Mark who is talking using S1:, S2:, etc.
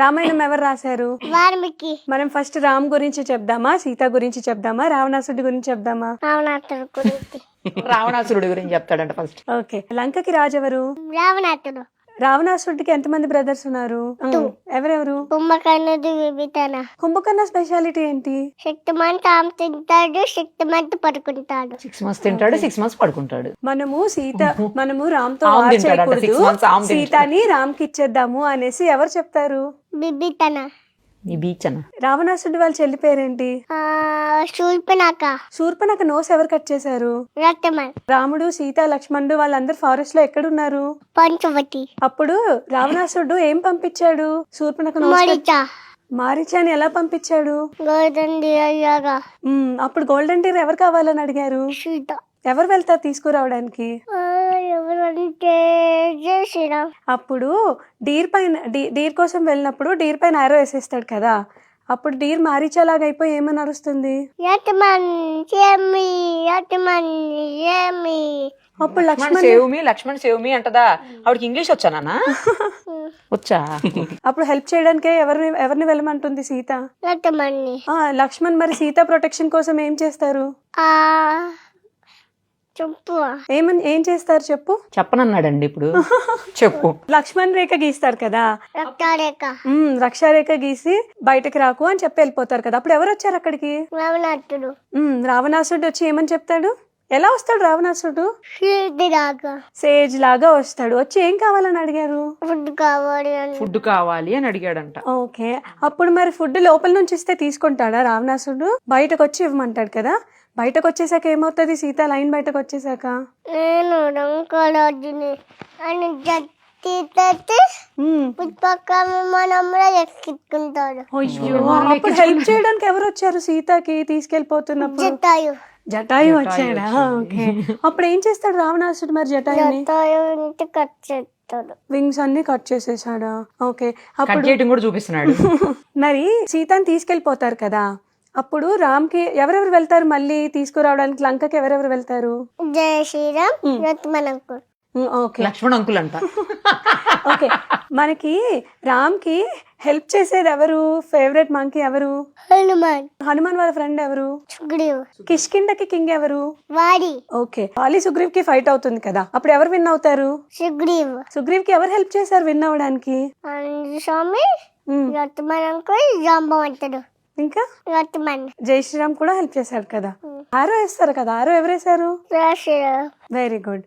S1: రామాయణం ఎవరు రాశారు?
S2: వాల్మీకి.
S1: మనం ఫస్ట్ రామ్ గురించి చెప్దామా, సీత గురించి చెప్దామా, రావణాసుడి గురించి చెప్దామా?
S2: రావణాసుడు గురించి.
S3: రావణాసురుడి గురించి చెప్తాడంట ఫస్ట్.
S1: ఓకే, లంకకి రాజెవరు?
S2: రావణాసుడు.
S1: రావణాసుడికి ఎంతమంది బ్రదర్స్ ఉన్నారు? ఎవరెవరు?
S2: కుంభకర్ణుడు, విభీషణ.
S1: కుంభకర్ణ స్పెషాలిటీ ఏంటి?
S2: శక్తిమంత ఆమె తింటాడు, శక్తిమంత పడుకుంటాడు.
S3: 6 months తింటాడు, 6 months పడుకుంటాడు.
S1: మనము రామ్తో
S3: ఆమె
S1: వార్
S3: తింటాడంట,
S1: చేయకూడదు,
S3: 6 months ఆమె తింటాడు.
S1: సీతాని రామ్కి ఇచ్చేద్దాము అనేసి ఎవరు చెప్తారు?
S2: విభీషణ.
S3: ఈ బీచ్ అన్న
S1: రావణాసుడి వాళ్ళ చెల్లి పేరేంటి?
S2: శూర్పణఖ.
S1: శూర్పణఖ నోస్ ఎవరు కట్ చేశారు?
S2: రక్తమన్.
S1: రాముడు, సీత, లక్ష్మణుడు వాళ్ళందరూ ఫారెస్ట్ లో ఎక్కడున్నారు?
S2: పంచవటి.
S1: అప్పుడు రావణాసుడు ఏం పంపించాడు? శూర్పణఖ
S2: మరిచా.
S1: మారీచాని ఎలా పంపించాడు?
S2: Golden dear.
S1: అప్పుడు గోల్డెన్ డీర్ ఎవరు కావాలని అడిగారు?
S2: సీత.
S1: ఎవరు వెళ్తారు తీసుకురావడానికి?
S2: ఎవరంటే జై శ్రీరామ్.
S1: అప్పుడు డీర్ కోసం వెళ్ళినప్పుడు డీర్ పైన ఆరో వేసేస్తాడు కదా, అప్పుడు డీర్ మారీచాలాగా అయిపోయి ఏమని అరుస్తుంది?
S2: యతమన్ చేమి, యతమన్ చేమి.
S1: అప్పుడు
S3: లక్ష్మణ్ సేవ్ మీ అంటదా? ఆవిడకి ఇంగ్లీష్ వచ్చా నాన్న? వచ్చా?
S1: అప్పుడు హెల్ప్ చేయడానికే ఎవరిని వెళ్ళమంటుంది సీత?
S2: యతమన్ని.
S1: లక్ష్మణ్ మరి సీత ప్రొటెక్షన్ కోసం ఏం చేస్తారు?
S2: చెప్పు.
S1: ఏం చేస్తారు చెప్పు?
S3: చెప్పనన్నాడండి ఇప్పుడు. చెప్పు.
S1: లక్ష్మణ్ రేఖ గీస్తారు కదా,
S2: రక్తారేఖ.
S1: రక్షారేఖ గీసి బయటకు రాకు అని చెప్పి వెళ్ళిపోతారు కదా, అప్పుడు ఎవరు వచ్చారు అక్కడికి?
S2: రావణాసుడు.
S1: రావణాసుడు వచ్చి ఏమని చెప్తాడు? ఎలా వస్తాడు రావణాసుడు? సేజ్ లాగా వస్తాడు. వచ్చి ఏం కావాలని అడిగారు?
S2: ఫుడ్ కావాలి
S3: అని అడిగాడంట.
S1: ఓకే, అప్పుడు మరి ఫుడ్ లోపల నుంచి ఇస్తే తీసుకుంటాడా రావణాసుడు? బయటకు వచ్చి ఇవ్వమంటాడు కదా, బయటకు వచ్చేసాక ఏమవుతుంది? సీత లైన్ బయటకు వచ్చేసాక
S2: నేను రంకరాజుని అని
S1: అప్పుడు హెల్ప్ చేయడానికి ఎవరు వచ్చారు సీతకి తీసుకెళ్లిపోతున్నప్పుడు? జటాయు వచ్చాడా? ఓకే, అప్పుడు ఏం చేస్తాడు రావణాసుడు మరి? జటాయుని
S2: కట్ చేస్తాడు,
S1: వింగ్స్ అన్ని కట్ చేసేసాడా? ఓకే, అప్పుడు
S3: కూడా చూపిస్తున్నాడు.
S1: మరి సీతని తీసుకెళ్లిపోతారు కదా, అప్పుడు రామ్కి ఎవరెవరు వెళ్తారు మళ్ళీ తీసుకురావడానికి? లంకకి ఎవరెవరు వెళ్తారు?
S2: జై Shriram, Lakshman uncle.
S1: Okay,
S3: Lakshman uncle అంట.
S1: ఓకే, మనకి రామ్కి హెల్ప్ చేసేది ఎవరు? ఫేవరెట్ మంకీ ఎవరు? హనుమాన్ వాళ్ళ ఫ్రెండ్ ఎవరు?
S2: సుగ్రీవ్.
S1: కిష్కిందకి కింగ్ ఎవరు?
S2: వాడి.
S1: ఓకే, వాలి సుగ్రీవ్ కి ఫైట్ అవుతుంది కదా, అప్పుడు ఎవరు విన్ అవుతారు? సుగ్రీవ్ కి ఎవరు హెల్ప్ చేశారు విన్ అవడానికి?
S2: స్వామి, లక్ష్మణ్ అంకుల్, జాంబవంతుడు.
S1: ఇంకా
S2: లక్ష్మణ్.
S1: జై శ్రీరామ్ కూడా హెల్ప్ చేశాడు కదా. ఆరో వేస్తారు కదా, ఆరో ఎవరు వేశారు? Very good.